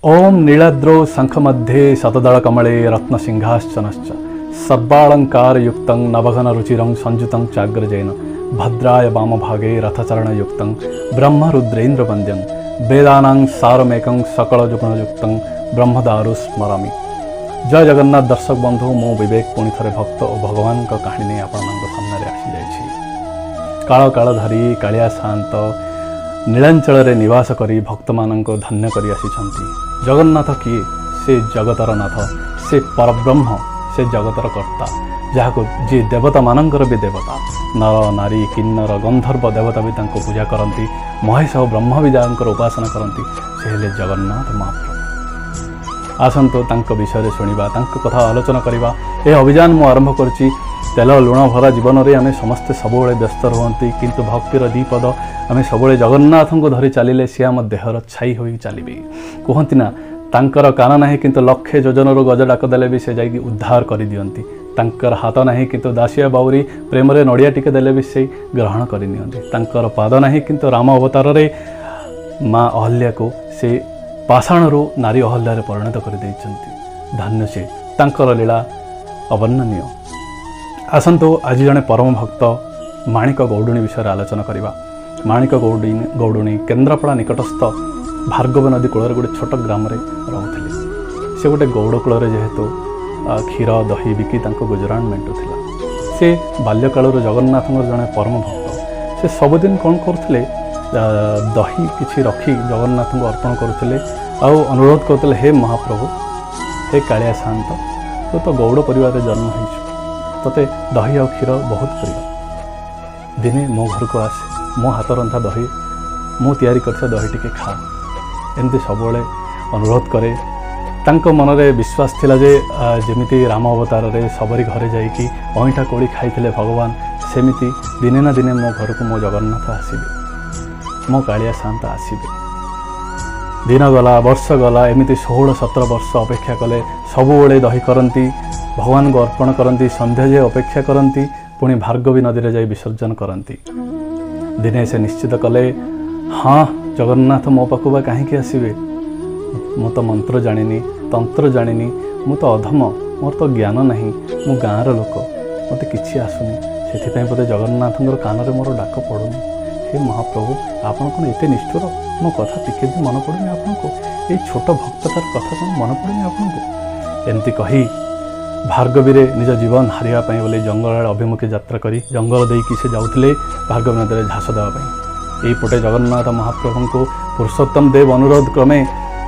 ओम नीलाद्रौ शंखमध्ये शतदलकमले रत्नसिंहासनश्च सर्वालंकारयुक्तं नवघनरुचिरं संयुतं चाग्रजेन भद्राय वामभागे रथचरणयुक्तं ब्रह्मरुद्रेन्द्रवन्द्यं वेदानां सारमेकं सकलजुगुणयुक्तं ब्रह्मदारु स्मरामि। जय जगन्नाथ दर्शक बंधु, मो विवेक पुणी थे भक्त और भगवान का कहानी नहीं आपण सामने आसी जाइए। काल काल धरी कालिया शांत नीलांचल निवास करी भक्त मानक धन्य करी आसी। जगन्नाथ किए? से जगतर नाथ, से परब्रह्म, से जगतर कर्ता, जहाँ जी देवता मानकर भी देवता, नर नारी किन्नर गंधर्व देवता भी पूजा करती, महेश और ब्रह्म भी जहाँ उपासना करती, से हेले जगन्नाथ महाप्रभु। आसतु तांक विषय शुणा, कथा आलोचना करवा। ए अभियान मु आरंभ करुच्ची। तेल लुण भरा जीवन में आम समस्ते सब व्यस्त रुहति, किंतु भक्तिर दीपद आम सब जगन्नाथ को धरी चलिले सी आम देहर छाई हो चलिए। कहती ना तांकर कान ना किंतु लक्षे योजन गज डाक देले भी से जाकि उद्धार कर दियंती। तांकर हाथ ना किंतु दासिया बाउरी प्रेम रे नड़िया टिके देले भी से ग्रहण कर नियंती। तांकर पाद ना किंतु राम अवतार रे माँ अहल्या को से पाषाणरू नारी अहल्यारे परिणत कर देइछन्ति। धन्य से तांकर लीला अवर्णनीय। आसतु आज जड़े परम भक्त माणिक गौडुणी विषय आलोचना करवा। माणिक गौडुणी केन्द्रापड़ा निकटस्थ भार्गव नदी कूल गोटे छोट ग्राम रोते। से गोटे गौड़ कूल जेहेतु क्षीर दही बिकी गुजराण मेटुला। से बाल्यकाल जगन्नाथ जड़े परम भक्त। से सबुदिन कौन करते दही किसी रखी जगन्नाथ को अर्पण करुले और अनुरोध करते, हे महाप्रभु, हे कालिया शांत, तो गौड़ परिवार जन्म हो तोते दही और क्षीर बहुत प्रिय। दिने मो घर को आसे, मो हाथ रंधा दही मु तैयारी कर दही टिके खा, एमती सब अनुरोध करे। तांको मन रे विश्वास थिला जे जेमिति राम अवतार रे सबरी घरे जाइकी अईठा कोड़ी खाइथिले भगवान, सेमिति दिने ना दिने मो घर को मो जगन्नाथ आसीबे, मो कालिया शांत आसीबे। दिन गला, वर्ष गला, एमिति 16-17 वर्ष अपेक्षा कले। सबुबले दही करती, भगवान को अर्पण करती, संध्या जे अपेक्षा करती, पुणी भार्गवी नदी में जाई विसर्जन करती। दिने से निश्चित कले, हाँ जगन्नाथ मो पाखु कहीं आसबे, मु तो मंत्र जानी, तंत्र जानी, मु तो अधम, मोर तो ज्ञान नहीं, मु गाँव लोक, मत कि आसुनी, से बोधे जगन्नाथ कान में मोर डाक पड़ूनी। हे महाप्रभु, आपन कौन एत निष्ठुर? मो कथा टिके भी मन पड़ूनी आपन को, ये छोट भक्ततार कथा कौन मन पड़ूनी आपन को? एमती कही भार्गवी रे निज जीवन हारिया बोले जंगल अभिमुखे यात्रा करी जंगल देकी से जाउथिले भार्गवी नदी में झास देवाई। यहीपटे जगन्नाथ महाप्रभु को पुरुषोत्तम देव अनुरोध क्रमे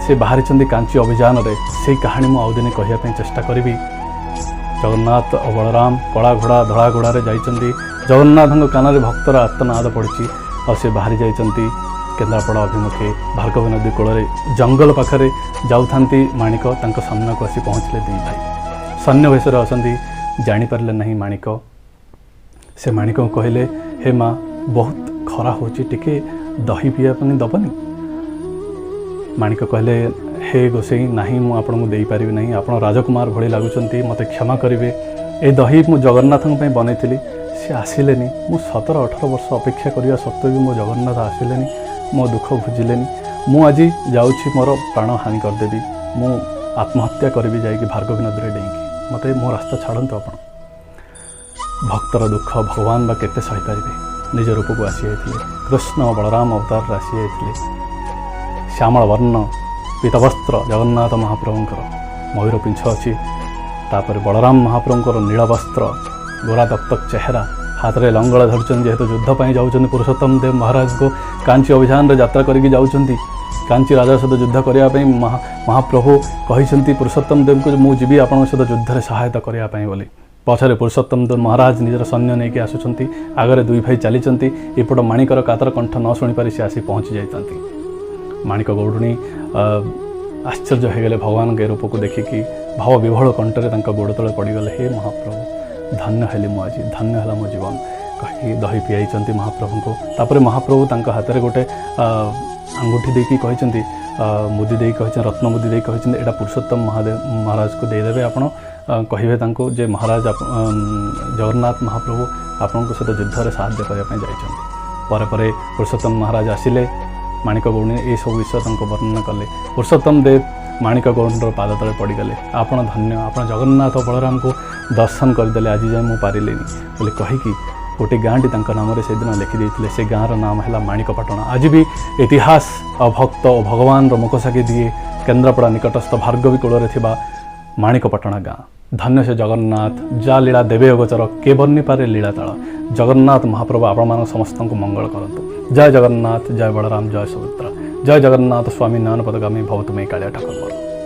से बाहरी कांची अभियान रे से कहानी मु आउदिने कहिया चेष्टा करी। जगन्नाथ और बलराम कला घोड़ा धड़ा घोड़ा जाइछन्ति। जगन्नाथ कान में भक्तर आत्मनाद पड़ी और से बाहरी जाइछन्ति केन्द्रापड़ा अभिमुखे भार्गवी नदी कूल जंगल पाखे जाऊथांती। माणिक तांको सामना को आसी पहुँचले दी भाई सैन्य वेश अछंती, जानीपारे नहीं माणिक। से माणिक कहले, हे माँ बहुत खरा होची, टिके दही पीवा दबनी? माणिक कहले, हे गोसाई नहीं, मु आपन को दे पारिबि नहीं, आपन राजकुमार भली लागुचंती, मते क्षमा करिवे। ए दही मु जगन्नाथ पई बनैथिली, से आसिलेनी। मु 17-18 वर्ष अपेक्षा करिया सत्वे भी मो जगन्नाथ आसिलेनी, मो दुख बुझिलेनी। मु आज जाउछि मोर प्राण हानि करदेवी, मु आत्महत्या करी जाइए भार्गवी नदी डेईकी, मते मो रास्ता छाड़तु आपण। भक्तर दुख भगवान बा केते सही पारिबे। निज रूप को आसी जाइथिले, कृष्ण और बलराम अवतार आसी जाइथिले। श्यामल वर्ण पीतवस्त्र जगन्नाथ महाप्रभुंकर, मयूर पिंछ अच्छी, तापर बलराम महाप्रभुंकर नील वस्त्र, गोरा दत्तक चेहरा, हाथ में लंगल धरछन, जेहेतु युद्धपाई जाऊँ पुरुषोत्तम देव महाराज को कांची अभियान रे यात्रा करके जाऊँगी। कांची राजा सहित युद्ध करने महाप्रभु कहते पुरुषोत्तम देव को मुझे जीवी आपन सहित युद्ध में सहायता करने बोली। पछरे पुरुषोत्तम देव महाराज निजर सैन्य नहीं आसुंच, आगे दुई भाई चली एपट माणिकर कातर कंठ न शुणिपारी से आसी पहुँची जाती। माणिक गौडुणी आश्चर्य हो गले भगवान के रूप को देखिकी, भाव विभोल कंठरे गोड़ तले पड़गले। हे महाप्रभु, धन्य हेली मु आज, धन्य है मो जीवन कही दही पियाई महाप्रभु को। तापर महाप्रभु हाथ में गोटे अंगूठी देकी कहते, मुदी दे रत्न मुदी दे कहते, एटा पुरुषोत्तम महाराज को देदेवे। आपण कहे जे महाराज जगन्नाथ महाप्रभु आपण सहित युद्ध में साहाय्य करने पर पुरुषोत्तम महाराज आसिले। माणिक गौड़ी ये सब विषय वर्णना कले। पुरुषोत्तम देव माणिक गौंडर पाद तले पड़गले आपण धन्य आपण जगन्नाथ बलराम को दर्शन करदे आज जाए मुझे पारे बोले कहीकि गोटे गाँटी नाम से दिन लिखिदे से गाँव नाम है माणिकपाटण। आज भी इतिहास भक्त और भगवान मुखसाखी दिए केन्द्रापड़ा निकटस्थ भार्गवी कूल माणिकपाटण गाँ। धन्य से जगन्नाथ जा लीला देवे गोचर के बनी पारे लीलाताल। जगन्नाथ महाप्रभु आपण समस्त को मंगल करतु। जय जगन्नाथ, जय बलराम, जय सुभद्रा, जय जगन्नाथ स्वामी नयन पदगामी भवतु मे कालिया ठाकुर।